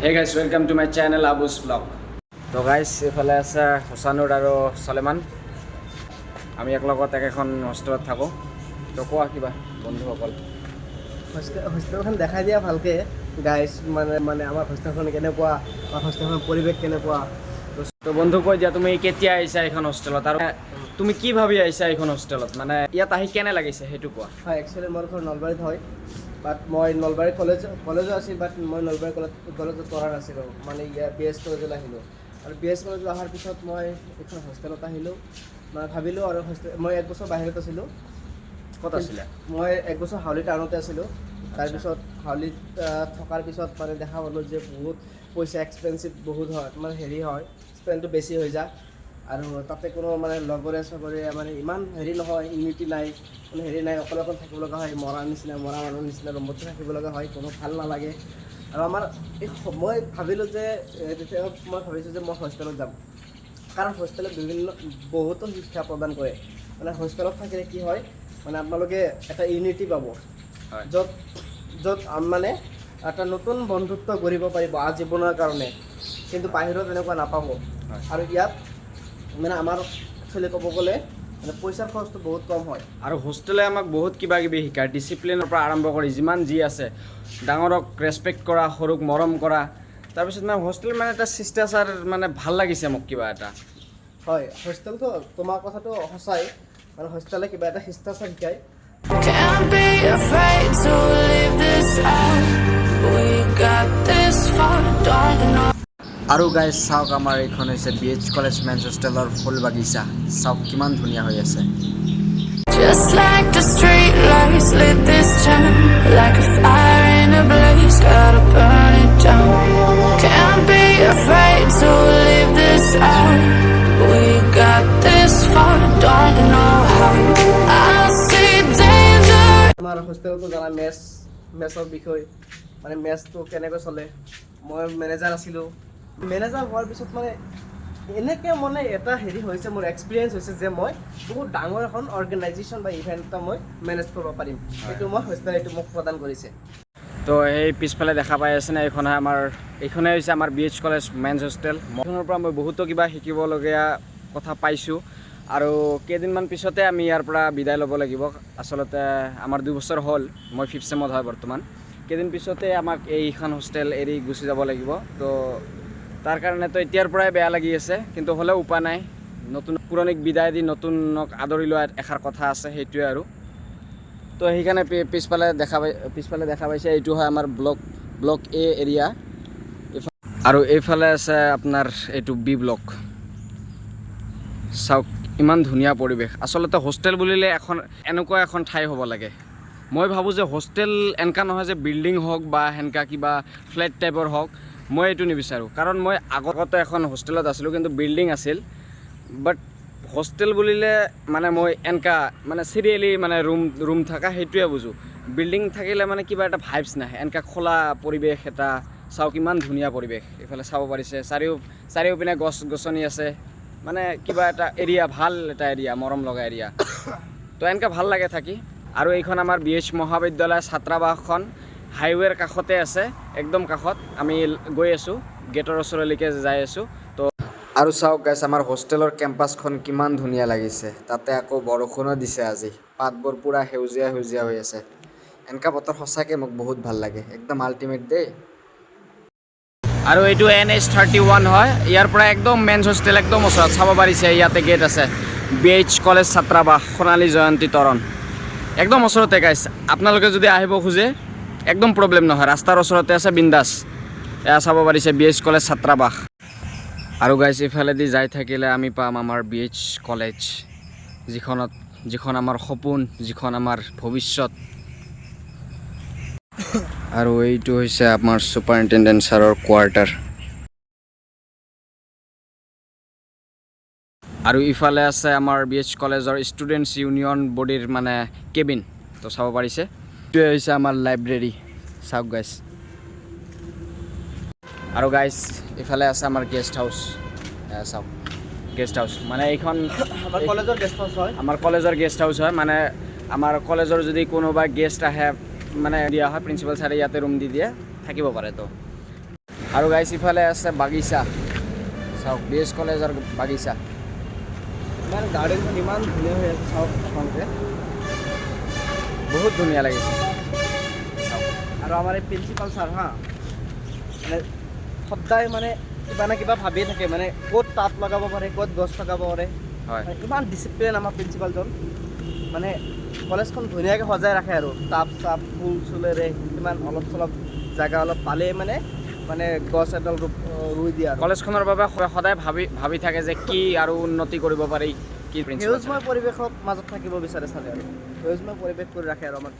Hey guys, welcome to my channel Abu's Vlog. তো guys এফালে আছে হোসানুৰ আৰু সলেমান। আমি একলগত এখন হোষ্টেলত থাকোঁ। তো কোৱা কিবা বন্ধুসকল। হোষ্টেলখন দেখাই দিয়া ভালকে গাইস, মানে আমাৰ হোষ্টেলখন কেনেকুৱা, আমাৰ হোষ্টেলখনৰ পৰিৱেশ কেনেকুৱা। তো বন্ধু কৈ দিয়া তুমি কেতিয়া আহিছা এইখন হোষ্টেলত আৰু তুমি কি ভাবি আহিছা এইখন হোষ্টেলত, মানে ইয়াত আহি কেনে লাগিছে সেইটো কোৱা। হয়, একচুৱেলি মোৰ ঘৰ নলবাৰীত হয়, বাট মই নলবাৰী কলেজো আছিল, বাট মই নলবাৰী কলেজত পঢ়া নাছিলোঁ, মানে ইয়াত BS কলেজলৈ আহিলোঁ। আৰু BS কলেজত অহাৰ পিছত মই এইখন হোষ্টেলত আহিলোঁ। মানে ভাবিলোঁ আৰু মই 1 বছৰ বাহিৰত আছিলোঁ। ক'ত আছিলে? মই 1 বছৰ হাউলি টাউনতে আছিলোঁ। তাৰপিছত হাউলিত থকাৰ পিছত মানে দেখা পালোঁ যে বহুত পইচা এক্সপেঞ্চিভ বহুত হয়, মানে হেৰি হয়, স্পেণ্ডটো বেছি হৈ যায়। আৰু তাতে কোনো মানে লগৰে মানে ইমান হেৰি নহয়, ইউনিটি নাই, কোনো হেৰি নাই, অকলে থাকিব লগা হয়, মৰা মানুহৰ নিচিনা ৰুমতে থাকিব লগা হয়, কোনো ভাল নালাগে। আৰু আমাৰ মই ভাবিলোঁ যে তেতিয়া মই ভাবিছোঁ যে মই হোষ্টেলত যাম, কাৰণ হোষ্টেলত বহুতো শিক্ষা প্ৰদান কৰে। মানে হোষ্টেলত থাকিলে কি হয়, মানে আপোনালোকে এটা ইউনিটি পাব, য'ত মানে এটা নতুন বন্ধুত্ব গঢ়িব পাৰিব আজীৱনৰ কাৰণে, কিন্তু বাহিৰত এনেকুৱা নাপাব। আৰু ইয়াত মানে আমাৰ একচুৱেলি ক'ব গ'লে মানে পইচাৰ খৰচটো বহুত কম হয়। আৰু হোষ্টেলে আমাক বহুত কিবা কিবি শিকায়, ডিচিপ্লিনৰ পৰা আৰম্ভ কৰি যিমান যি আছে, ডাঙৰক ৰেচপেক্ট কৰা, সৰুক মৰম কৰা। তাৰপিছত মানে হোষ্টেল মানে এটা শিষ্টাচাৰ, মানে ভাল লাগিছে মোক কিবা এটা। হয়, হোষ্টেলটো তোমাৰ কথাটো সঁচাই, মানে হোষ্টেলে কিবা এটা শিষ্টাচাৰ শিকায়। Can't be afraid to leave this out. We got this far, don't know. আৰু গাইজ চাওক, আমাৰ এইখন হৈছে BH কলেজ মেন্স হোষ্টেলৰ ফুল বাগিচা। চাওক কিমান ধুনীয়া হৈ আছে। Just like the street lights lit this town, like a fire in a blaze, gotta burn it down. Can't be afraid to leave this out. We got this far, don't know how. I see danger. আমাৰ হোষ্টেলতো জানা মেছৰ বিষয়, মানে মেছটো কেনেকৈ চলে। মই manager আছিলোঁ। Manager হোৱাৰ পিছত মানে এনেকৈ মানে এটা হেৰি হৈছে, মোৰ এক্সপিৰিয়েঞ্চ হৈছে যে মই বহুত ডাঙৰ এখন অৰ্গেনাইজেশ্যন বা ইভেণ্ট এটা মই মেনেজ কৰিব পাৰিম। এইটো মই হোষ্টেলে এইটো মোক প্ৰদান কৰিছে। তো এই পিছফালে দেখা পাই আছে নে, এইখনে হৈছে আমাৰ BH কলেজ মেন্স হোষ্টেল। এইখনৰ পৰা মই বহুতো কিবা শিকিবলগীয়া কথা পাইছোঁ। আৰু কেইদিনমান পিছতে আমি ইয়াৰ পৰা বিদায় ল'ব লাগিব। আচলতে আমাৰ 2 বছৰ হ'ল, মই 5th চেমত হয় বৰ্তমান। কেইদিন পিছতে আমাক এইখন হোষ্টেল এৰি গুচি যাব লাগিব। তো তাৰ কাৰণেতো এতিয়াৰ পৰাই বেয়া লাগি আছে, কিন্তু হ'লেও উপায় নাই। নতুন পুৰণিক বিদায় দি নতুনক আদৰি লোৱা এষাৰ কথা আছে, সেইটোৱে আৰু। তো সেইকাৰণে পিছফালে দেখা পাইছে, এইটো হয় আমাৰ ব্লক A এৰিয়া। আৰু এইফালে আছে আপোনাৰ এইটো B ব্লক। চাওক ইমান ধুনীয়া পৰিৱেশ। আচলতে হোষ্টেল বুলিলে এনেকুৱা এখন ঠাই হ'ব লাগে। মই ভাবোঁ যে হোষ্টেল এনেকুৱা নহয় যে বিল্ডিং হওক বা সেনেকুৱা কিবা ফ্লেট টাইপৰ হওক, মই এইটো নিবিচাৰোঁ। কাৰণ মই আগতে এখন হোষ্টেলত আছিলোঁ, কিন্তু বিল্ডিং আছিল। বাট হোষ্টেল বুলিলে মানে মই এনেকুৱা মানে চিৰিয়েলি মানে ৰুম থকা সেইটোৱে বুজোঁ। বিল্ডিং থাকিলে মানে কিবা এটা ভাইবছ নাহে, এনেকুৱা খোলা পৰিৱেশ এটা। চাওক ইমান ধুনীয়া পৰিৱেশ, এইফালে চাব পাৰিছে, চাৰিওপিনে গছ গছনি আছে, মানে কিবা এটা এৰিয়া, ভাল এটা এৰিয়া, মৰম লগা এৰিয়া। তো এনেকৈ ভাল লাগে থাকি। আৰু এইখন আমাৰ BH মহাবিদ্যালয় ছাত্ৰাবাসখন হাইৱেৰ কাষতে আছে, একদম কাষত। আমি গৈ আছোঁ, গেটৰ ওচৰলৈকে যাই আছোঁ। তো আৰু চাওক গাইছ, আমাৰ হোষ্টেলৰ কেম্পাছখন কিমান ধুনীয়া লাগিছে। তাতে আকৌ বৰষুণো দিছে আজি, পাতবোৰ পূৰা সেউজীয়া হৈ আছে। এনেকুৱা বতৰ সঁচাকৈ মোক বহুত ভাল লাগে, একদম আল্টিমেট দেই। আৰু এইটো NH31 হয়, ইয়াৰ পৰা একদম মেন্স হোষ্টেল একদম ওচৰত, চাব পাৰিছে ইয়াতে গেট আছে। BH কলেজ ছাত্ৰাবাস, সোণালী জয়ন্তী তৰণ, একদম ওচৰতে গাইছ। আপোনালোকে যদি আহিব খোজে একদম প্ৰব্লেম নহয়, ৰাস্তাৰ ওচৰতে আছে, বিন্দাছ। এয়া চাব পাৰিছে BH কলেজ ছাত্ৰাবাস। আৰু গাইছ ইফালেদি যাই থাকিলে আমি পাম আমাৰ BH কলেজ, যিখন আমাৰ সপোন, যিখন আমাৰ ভৱিষ্যত। আৰু এইটো হৈছে আমাৰ ছুপাৰিনটেণ্ডেণ্ট ছাৰৰ কোৱাৰ্টাৰ। আৰু ইফালে আছে আমাৰ BH কলেজৰ ষ্টুডেণ্টছ ইউনিয়ন বডিৰ মানে কেবিন। তো চাব পাৰিছে, এইটোৱে হৈছে আমাৰ লাইব্ৰেৰী। চাওক গাইছ। আৰু গাইছ ইফালে আছে আমাৰ গেষ্ট হাউচ। চাওক গেষ্ট হাউচ, মানে এইখন আমাৰ কলেজৰ গেষ্ট হাউচ হয়। আমাৰ কলেজৰ গেষ্ট হাউচ হয়, মানে আমাৰ কলেজৰ যদি কোনোবা গেষ্ট আহে মানে দিয়া হয়, প্ৰিন্সিপাল ছাৰে ইয়াতে ৰুম দি দিয়ে, থাকিব পাৰে। তো আৰু গাইছ ইফালে আছে বাগিচা চাওক BS কলেজৰ বাগিচা ইমান গাৰ্ডেনখন ইমান ধুনীয়া হৈ আছে চাওক আপোনালোকে বহুত ধুনীয়া লাগিছে আৰু আমাৰ এই প্ৰিন্সিপাল ছাৰ হা মানে সদায় মানে কিবা না কিবা ভাবিয়ে থাকে মানে ক'ত টাব লগাব পাৰে ক'ত গছ লগাব পাৰে হয় মানে ইমান ডিচিপ্লিন আমাৰ প্ৰিন্সিপালজন মানে কলেজখন ধুনীয়াকৈ সজাই ৰাখে আৰু টাব চাব ফুল চুলেৰে ইমান অলপ চলপ জেগা অলপ পালেই মানে গছ এডাল ৰুই দিয়ে আৰু কলেজখনৰ বাবে সদায় ভাবি থাকে যে কি আৰু উন্নতি কৰিব পাৰি কি সেউজময় পৰিৱেশৰ মাজত থাকিব বিচাৰে ছাৰে আৰু সেউজময় পৰিৱেশ কৰি ৰাখে আৰু আমাৰ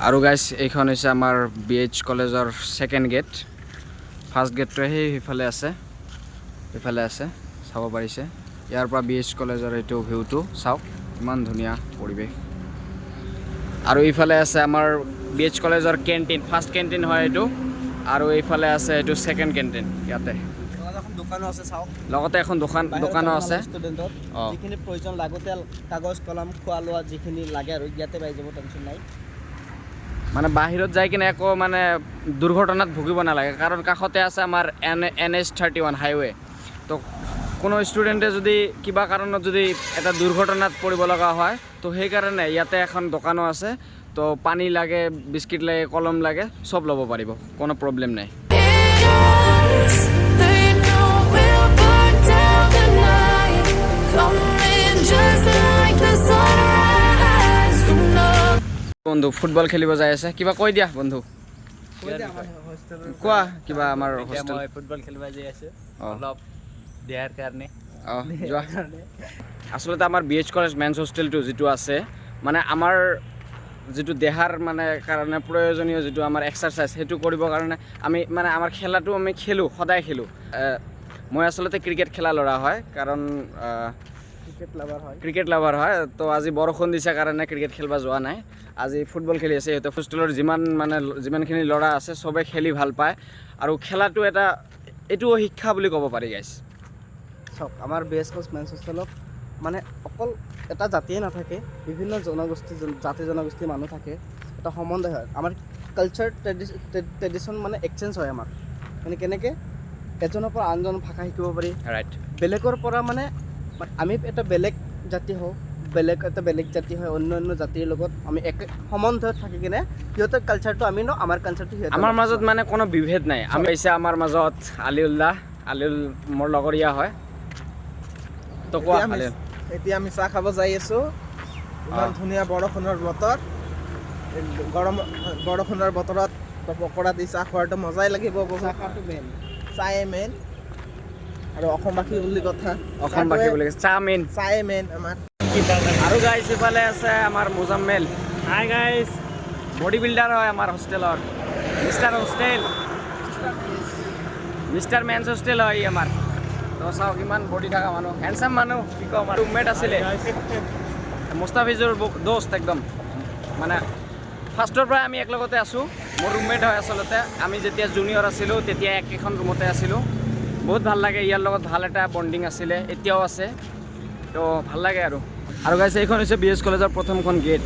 আৰু গাইছ এইখন হৈছে আমাৰ BH কলেজৰ ছেকেণ্ড গেট ফাৰ্ষ্ট গেটটো সেইফালে আছে চাব পাৰিছে ইয়াৰ পৰা BH কলেজৰ এইটো ভিউটো চাওক ইমান ধুনীয়া পৰিৱেশ আৰু এইফালে আছে আমাৰ BH কলেজৰ কেণ্টিন ফাৰ্ষ্ট কেণ্টিন হয় এইটো আৰু এইফালে আছে এইটো ছেকেণ্ড কেণ্টিন ইয়াতে এখন দোকানো আছে চাওক লগতে এখন দোকানো আছে ষ্টুডেণ্টৰ যিখিনি প্ৰয়োজন লাগতিয়াল কাগজ কলম খোৱা লোৱা যিখিনি লাগে আৰু ইয়াতে পাই যাব টেনশ্যন নাই মানে বাহিৰত যাই কিনে একো মানে দুৰ্ঘটনাত ভুগিব নালাগে কাৰণ কাষতে আছে আমাৰ NH31 হাইৱে তো কোনো ষ্টুডেণ্টে যদি কিবা কাৰণত যদি এটা দুৰ্ঘটনাত পৰিব লগা হয় তো সেইকাৰণে ইয়াতে এখন দোকানো আছে তো পানী লাগে বিস্কিট লাগে কলম লাগে চব ল'ব পাৰিব কোনো প্ৰব্লেম নাই They know we'll burn down the night, coming just like the sunrise. You know. বন্ধু ফুটবল খেলিব যাই আছে কিবা কৈ দিয়া বন্ধু কোৱা কিবা আমাৰ হোষ্টেল ফুটবল খেলিব যাই আছে অঁ অলপ দেহাৰ কাৰণে অঁ যোৱা আচলতে আমাৰ BH কলেজ মেন্স হোষ্টেলটো যিটো আছে মানে আমাৰ যিটো দেহাৰ মানে কাৰণে প্ৰয়োজনীয় যিটো আমাৰ এক্সাৰচাইজ সেইটো কৰিবৰ কাৰণে আমি মানে আমাৰ খেলাটো আমি খেলোঁ সদায় খেলোঁ মই আচলতে ক্ৰিকেট খেলা ল'ৰা হয় কাৰণ ক্ৰিকেট লাভাৰ হয় তো আজি বৰষুণ দিছে কাৰণে ক্ৰিকেট খেলিব যোৱা নাই আজি ফুটবল খেলি আছে সিহঁতে হোষ্টেলৰ যিমানখিনি ল'ৰা আছে চবে খেলি ভাল পায় আৰু খেলাটো এইটোও শিক্ষা বুলি ক'ব পাৰি গাইছ চাওক আমাৰ BH কলেজ মেন্স হোষ্টেলত মানে অকল এটা জাতিয়ে নাথাকে বিভিন্ন জাতি জনগোষ্ঠীৰ মানুহ থাকে এটা সম্বন্ধ হয় আমাৰ কালচাৰ ট্ৰেডিশ্যন মানে এক্সচেঞ্জ হয় আমাৰ মানে কেনেকৈ এজনৰ পৰা আনজন ভাষা শিকিব পাৰি ৰাইট বেলেগৰ পৰা মানে আমি এটা বেলেগ জাতি হওঁ এটা বেলেগ জাতি হয় অন্য জাতিৰ লগত আমি একে সম্বন্ধত থাকি কিনে সিহঁতৰ কালচাৰটো আমি ন আমাৰ কালচাৰটো সিহঁতৰ আমাৰ মাজত মানে কোনো বিভেদ নাই আমি আহিছে আমাৰ মাজত আলিউল মোৰ লগৰীয়া হয় তো কোৱা আলিউল এতিয়া আমি চাহ খাব যাই আছো ইমান ধুনীয়া বৰষুণৰ বতৰ বৰষুণৰ বতৰত পকৰা দি চাহ খোৱাটো মজাই লাগিব ভাষাটো মেইন চাহে মেইন আৰু অসমবাসী বুলি কথা অসমবাসী বুলি চাওমিন চাহে মেইন আমাৰ আৰু গাইছ ইফালে আছে আমাৰ Muzammel hi guys body builder হয় আমাৰ হোষ্টেলৰ মিষ্টাৰ মেন্স হোষ্টেল হয় আমাৰ তো চাওক ইমান বডি থকা মানুহ হেণ্ডচাম মানুহ কি কওঁ আমাৰ ৰুমমেট আছিলে মুস্তাফিজুৰ দোস্ত একদম মানে ফাৰ্ষ্টৰ পৰাই আমি একেলগতে আছোঁ মোৰ ৰুমমেট হয় আচলতে আমি যেতিয়া জুনিয়ৰ আছিলোঁ তেতিয়া একেখন ৰুমতে আছিলোঁ বহুত ভাল লাগে ইয়াৰ লগত ভাল এটা বণ্ডিং আছিলে এতিয়াও আছে তো ভাল লাগে আৰু গাইছে এইখন হৈছে BH কলেজৰ প্ৰথমখন গেট